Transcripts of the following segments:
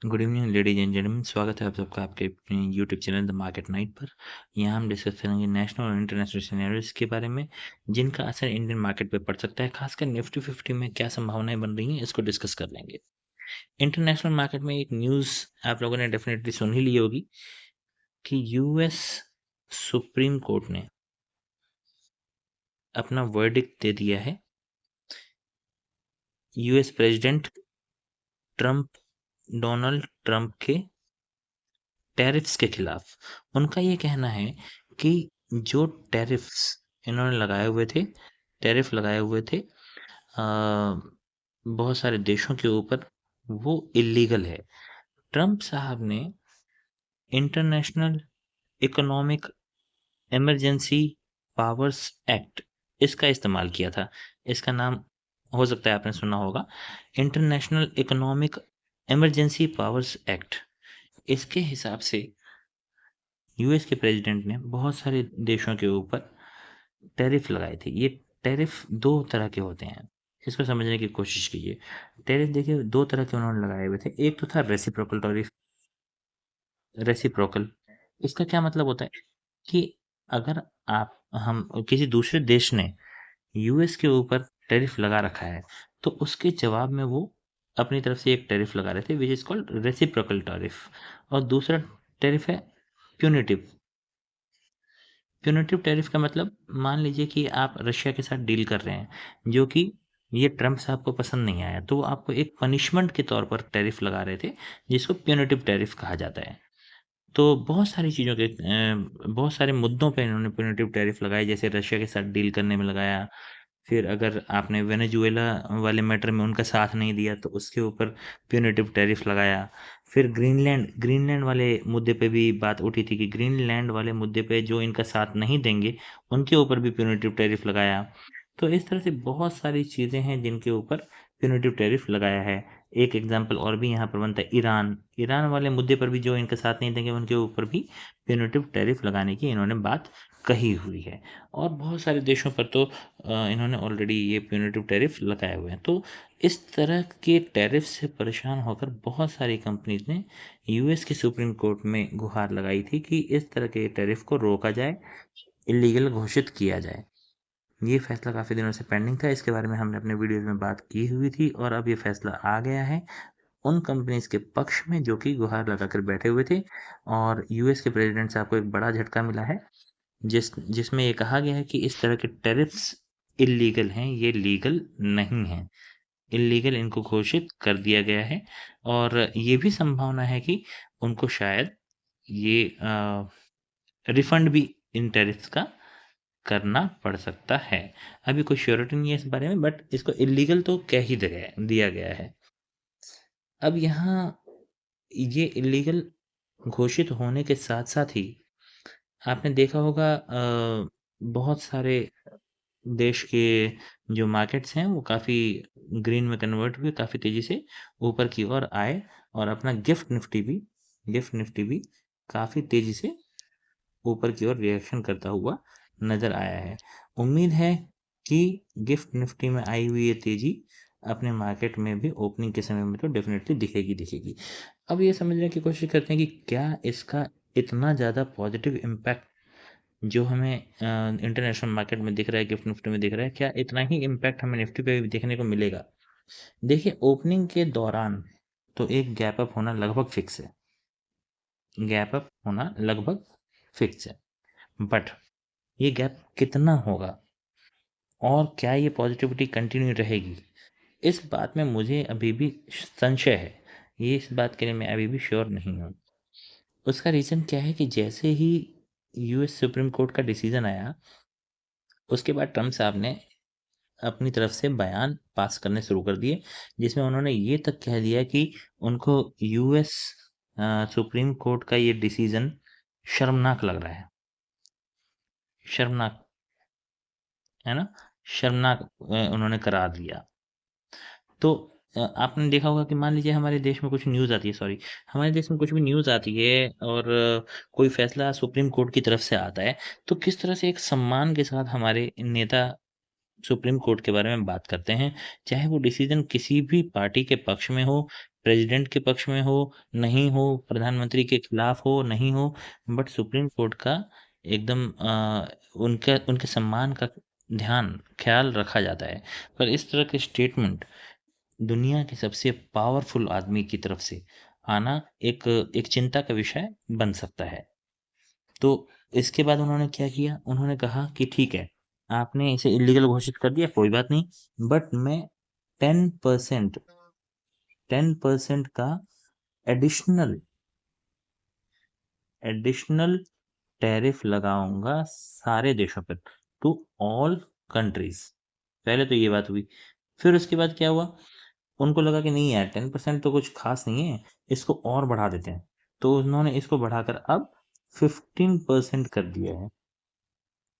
Good evening ladies and gentleman, स्वागत है आप सबका आपके अपने YouTube channel the market night पर। यहाँ हम डिस्कस करेंगे नेशनल और इंटरनेशनल सिनेरियोज के बारे में जिनका असर इंडियन मार्केट पे पड़ सकता है। खासकर निफ्टी 50 में क्या संभावनाएं बन रही हैं, इसको डिस्कस कर लेंगे। इंटरनेशनल मार्केट में एक न्यूज़ आप लोगों ने डेफिनेटली सुन ही ली होगी कि यूएस सुप्रीम कोर्ट ने अपना वर्डिक्ट दे दिया है यूएस प्रेसिडेंट डोनाल्ड ट्रंप के टैरिफ्स के खिलाफ। उनका ये कहना है कि जो टैरिफ्स इन्होंने टैरिफ लगाए हुए थे बहुत सारे देशों के ऊपर, वो इलीगल है। ट्रंप साहब ने international economic emergency powers act इसका इस्तेमाल किया था। इसका नाम हो सकता है आपने सुना होगा, international economic emergency powers act. इसके हिसाब से यूएस के प्रेसिडेंट ने बहुत सारे देशों के ऊपर टैरिफ लगाए थे। ये टैरिफ दो तरह के होते हैं, इसको समझने की कोशिश कीजिए। टैरिफ देखिए दो तरह के उन्होंने लगाए हुए थे। एक तो था रेसिप्रोकल टैरिफ। रेसिप्रोकल इसका क्या मतलब होता है कि अगर आप हम किसी दूसरे देश ने यूएस के ऊपर टैरिफ लगा रखा है तो उसके जवाब में वो अपनी तरफ से एक टैरिफ लगा रहे थे, which is called reciprocal tariff. और दूसरा टैरिफ है प्यूनिटिव। प्यूनिटिव टैरिफ का मतलब, मान लीजिए कि आप रशिया के साथ डील कर रहे हैं जो कि ये ट्रंप साहब को पसंद नहीं आया, तो वो आपको एक पनिशमेंट के तौर पर टैरिफ लगा रहे थे, जिसको प्यूनिटिव टैरिफ कहा जाता है। तो बहुत सारी चीज़ों के बहुत सारे मुद्दों पे इन्होंने प्यूनिटिव टैरिफ लगाए, जैसे रशिया के साथ डील करने में लगाया। फिर अगर आपने वेनेजुएला वाले मैटर में उनका साथ नहीं दिया तो उसके ऊपर प्यूनिटिव टैरिफ लगाया। फिर ग्रीनलैंड वाले मुद्दे पे भी बात उठी थी कि ग्रीनलैंड वाले मुद्दे पे जो इनका साथ नहीं देंगे उनके ऊपर भी प्यूनिटिव टैरिफ लगाया। तो इस तरह से बहुत सारी चीज़ें हैं जिनके ऊपर प्यूनिटिव टैरिफ लगाया है। एक एग्जांपल और भी यहाँ पर बनता है, ईरान ईरान वाले मुद्दे पर भी जो इनका साथ नहीं देंगे उनके ऊपर भी प्यूनिटिव टैरिफ लगाने की इन्होंने बात कही हुई है। और बहुत सारे देशों पर तो इन्होंने ऑलरेडी ये प्यूनिटिव टैरिफ लगाए हुए हैं। तो इस तरह के टैरिफ से परेशान होकर बहुत सारी कंपनीज ने यूएस के सुप्रीम कोर्ट में गुहार लगाई थी कि इस तरह के टैरिफ को रोका जाए, इलीगल घोषित किया जाए। ये फैसला काफ़ी दिनों से पेंडिंग था, इसके बारे में हमने अपने वीडियोज़ में बात की हुई थी और अब ये फैसला आ गया है उन कंपनीज के पक्ष में जो कि गुहार लगाकर बैठे हुए थे। और यूएस के प्रेसिडेंट साहब को एक बड़ा झटका मिला है, जिसमें ये कहा गया है कि इस तरह के टैरिफ्स इलीगल हैं, ये लीगल नहीं हैं। इलीगल इनको घोषित कर दिया गया है और ये भी संभावना है कि उनको शायद ये रिफंड भी इन टैरिफ्स का करना पड़ सकता है। अभी कोई श्योरिटी नहीं है इस बारे में, बट इसको इलीगल तो कह ही दिया गया है। अब यहाँ ये इलीगल घोषित होने के साथ-साथ ही आपने देखा होगा बहुत सारे देश के जो मार्केट्स हैं वो काफ़ी ग्रीन में कन्वर्ट हुए, काफ़ी तेज़ी से ऊपर की ओर आए और अपना गिफ्ट निफ्टी भी काफ़ी तेज़ी से ऊपर की ओर रिएक्शन करता हुआ नज़र आया है। उम्मीद है कि गिफ्ट निफ्टी में आई हुई ये तेज़ी अपने मार्केट में भी ओपनिंग के समय में तो डेफ़िनेटली दिखेगी। अब ये समझने की कोशिश करते हैं कि क्या इसका इतना ज़्यादा पॉज़िटिव इम्पैक्ट जो हमें इंटरनेशनल मार्केट में दिख रहा है, गिफ्ट निफ्टी में दिख रहा है, क्या इतना ही इम्पैक्ट हमें निफ्टी पे भी देखने को मिलेगा? देखिए, ओपनिंग के दौरान तो एक गैप अप होना लगभग फिक्स है। गैप अप होना लगभग फिक्स है। बट ये गैप कितना होगा और क्या ये पॉजिटिविटी कंटिन्यू रहेगी, इस बात में मुझे अभी भी संशय है। ये इस बात के लिए मैं अभी भी श्योर नहीं हूँ। उसका रीज़न क्या है कि जैसे ही यूएस सुप्रीम कोर्ट का डिसीजन आया, उसके बाद ट्रम्प साहब ने अपनी तरफ से बयान पास करने शुरू कर दिए, जिसमें उन्होंने ये तक कह दिया कि उनको यूएस सुप्रीम कोर्ट का ये डिसीजन शर्मनाक लग रहा है। शर्मनाक, है ना? शर्मनाक उन्होंने करार दिया। तो आपने देखा होगा कि मान लीजिए हमारे देश में कुछ न्यूज़ आती है, सॉरी, हमारे देश में कुछ भी न्यूज़ आती है और कोई फैसला सुप्रीम कोर्ट की तरफ से आता है, तो किस तरह से एक सम्मान के साथ हमारे नेता सुप्रीम कोर्ट के बारे में बात करते हैं, चाहे वो डिसीजन किसी भी पार्टी के पक्ष में हो, प्रेसिडेंट के पक्ष में हो, नहीं हो, प्रधानमंत्री के खिलाफ हो, नहीं हो, बट सुप्रीम कोर्ट का एकदम उनका उनके सम्मान का ख्याल रखा जाता है। पर इस तरह के स्टेटमेंट दुनिया के सबसे पावरफुल आदमी की तरफ से आना एक एक चिंता का विषय बन सकता है। तो इसके बाद उन्होंने क्या किया? उन्होंने कहा कि ठीक है, आपने इसे इल्लीगल घोषित कर दिया, कोई बात नहीं, बट मैं 10% 10% का एडिशनल एडिशनल टैरिफ लगाऊंगा सारे देशों पर, टू ऑल कंट्रीज। पहले तो ये बात हुई। फिर उसके बाद क्या हुआ? उनको लगा कि नहीं यार, 10% तो कुछ खास नहीं है, इसको और बढ़ा देते हैं। तो उन्होंने इसको बढ़ाकर अब 15% कर दिया है।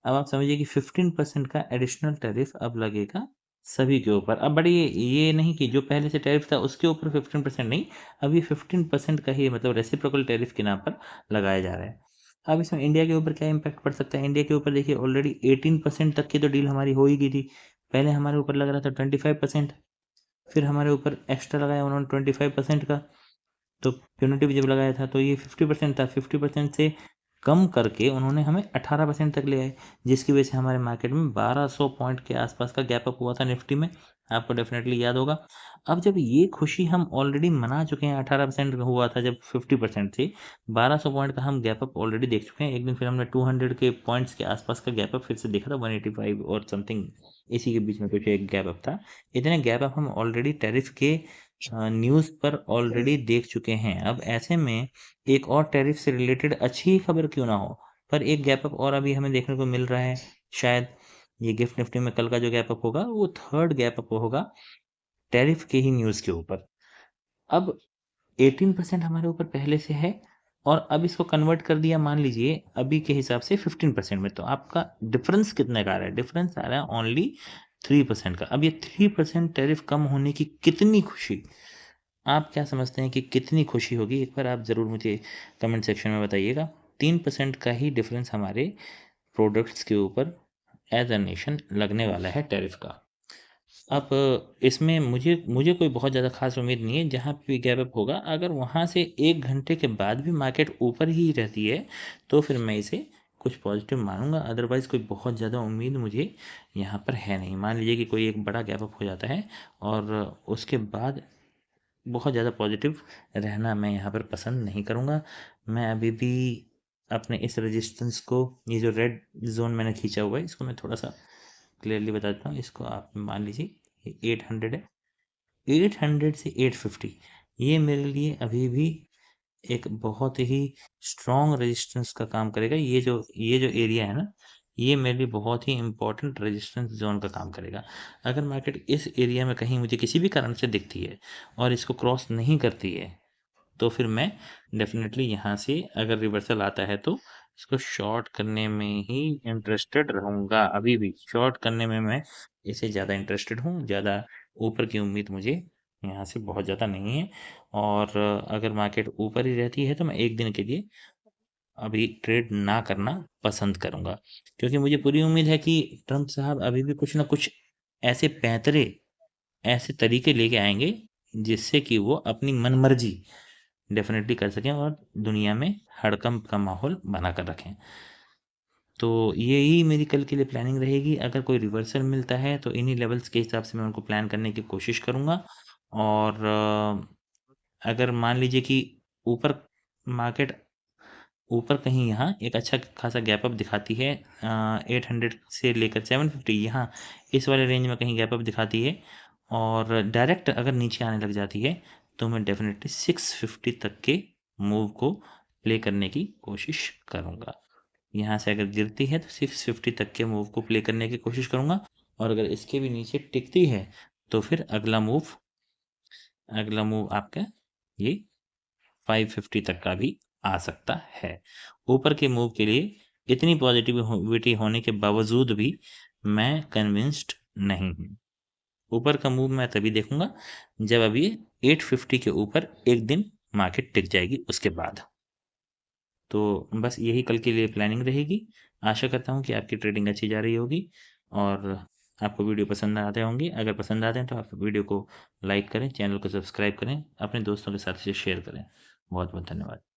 अब आप समझिए कि 15% का एडिशनल टैरिफ अब लगेगा सभी के ऊपर। अब बड़ी ये नहीं कि जो पहले से टैरिफ था उसके ऊपर 15% नहीं, अब ये 15% का ही मतलब रेसिप्रोकल टैरिफ के नाम पर लगाया जा रहा है। अब इसमें इंडिया के ऊपर क्या इम्पैक्ट पड़ सकता है? इंडिया के ऊपर देखिए, ऑलरेडी 18% तक की तो डील हमारी हो ही गई थी। पहले हमारे ऊपर लग रहा था 25%, फिर हमारे ऊपर एक्स्ट्रा लगाया उन्होंने 25% का। तो प्यूनिटिव जब लगाया था तो ये 50% था, 50% से कम करके उन्होंने हमें 18% तक ले आए, जिसकी वजह से हमारे मार्केट में 1200 पॉइंट के आसपास का गैप अप हुआ था निफ्टी में। आपको डेफिनेटली याद होगा। अब जब ये खुशी हम ऑलरेडी मना चुके हैं, 18% हुआ था जब 50% थे, 1200 पॉइंट का हम गैप अप ऑलरेडी देख चुके हैं। एक दिन फिर हमने 200 के पॉइंट्स के आसपास का गैप अप फिर से देखा था, 185 और समथिंग, इसी के बीच में कुछ एक गैप अप था। इतने गैप अप हम ऑलरेडी टैरिफ के न्यूज़ पर ऑलरेडी देख चुके हैं। अब ऐसे में एक और टैरिफ से रिलेटेड अच्छी खबर क्यों ना हो, पर एक गैप अप और अभी हमें देखने को मिल रहा है। शायद ये गिफ्ट निफ्टी में कल का जो गैप अप होगा वो थर्ड गैप अप होगा टैरिफ के ही न्यूज़ के ऊपर। अब 18% हमारे ऊपर पहले से है, और अब इसको कन्वर्ट कर दिया मान लीजिए अभी के हिसाब से 15% में, तो आपका डिफरेंस कितने का आ रहा है? डिफरेंस आ रहा है ओनली 3% का। अब ये 3% टैरिफ कम होने की कितनी खुशी, आप क्या समझते हैं कि कितनी खुशी होगी? एक बार आप ज़रूर मुझे कमेंट सेक्शन में बताइएगा। 3% का ही डिफरेंस हमारे प्रोडक्ट्स के ऊपर एज अ नेशन लगने वाला है टैरिफ का। अब इसमें मुझे मुझे कोई बहुत ज़्यादा खास उम्मीद नहीं है। जहाँ पे गैप अप होगा, अगर वहाँ से 1 घंटे के बाद भी मार्केट ऊपर ही रहती है तो फिर मैं इसे कुछ पॉजिटिव मानूंगा। अदरवाइज़ कोई बहुत ज़्यादा उम्मीद मुझे यहाँ पर है नहीं। मान लीजिए कि कोई एक बड़ा गैप अप हो जाता है और उसके बाद बहुत ज़्यादा पॉजिटिव रहना मैं यहाँ पर पसंद नहीं करूँगा। मैं अभी भी अपने इस रेजिस्टेंस को, ये जो रेड जोन मैंने खींचा हुआ है, इसको मैं थोड़ा सा क्लियरली बता देता हूँ। इसको आप मान लीजिए ये 800 है। 800 से 850 ये मेरे लिए अभी भी एक बहुत ही स्ट्रॉन्ग रेजिस्टेंस का काम करेगा। ये जो एरिया है ना, ये मेरे लिए बहुत ही इंपॉर्टेंट रेजिस्टेंस जोन का काम करेगा। अगर मार्केट इस एरिया में कहीं मुझे किसी भी कारण से दिखती है और इसको क्रॉस नहीं करती है, तो फिर मैं डेफिनेटली यहाँ से अगर रिवर्सल आता है तो इसको शॉर्ट करने में ही इंटरेस्टेड रहूँगा। अभी भी शॉर्ट करने में मैं इसे ज़्यादा इंटरेस्टेड हूँ। ज़्यादा ऊपर की उम्मीद मुझे यहाँ से बहुत ज़्यादा नहीं है। और अगर मार्केट ऊपर ही रहती है तो मैं एक दिन के लिए अभी ट्रेड ना करना पसंद करूँगा, क्योंकि मुझे पूरी उम्मीद है कि ट्रम्प साहब अभी भी कुछ ना कुछ ऐसे पैंतरे, ऐसे तरीके लेके आएंगे जिससे कि वो अपनी मनमर्जी डेफिनेटली कर सकें और दुनिया में हड़कंप का माहौल बना कर रखें। तो यही मेरी कल के लिए प्लानिंग रहेगी। अगर कोई रिवर्सल मिलता है तो इन्हीं लेवल्स के हिसाब से मैं उनको प्लान करने की कोशिश करूँगा। और अगर मान लीजिए कि ऊपर मार्केट ऊपर कहीं यहाँ एक अच्छा खासा गैप अप दिखाती है, 800 से लेकर 750, यहाँ इस वाले रेंज में कहीं गैप अप दिखाती है और डायरेक्ट अगर नीचे आने लग जाती है, तो मैं डेफिनेटली 650 तक के मूव को प्ले करने की कोशिश करूँगा। यहाँ से अगर गिरती है तो 650 तक के मूव को प्ले करने की कोशिश करूँगा, और अगर इसके भी नीचे टिकती है तो फिर अगला मूव आपका ये 550 तक का भी आ सकता है। ऊपर के मूव के लिए इतनी पॉजिटिविटी होने के बावजूद भी मैं कन्विंस्ड नहीं हूँ। ऊपर का मूव मैं तभी देखूंगा जब अभी 850 के ऊपर एक दिन मार्केट टिक जाएगी उसके बाद। तो बस यही कल के लिए प्लानिंग रहेगी। आशा करता हूँ कि आपकी ट्रेडिंग अच्छी जा रही होगी, और आपको वीडियो पसंद आते होंगे। अगर पसंद आते हैं तो आप वीडियो को लाइक करें, चैनल को सब्सक्राइब करें, अपने दोस्तों के साथ इसे शेयर करें। बहुत बहुत धन्यवाद।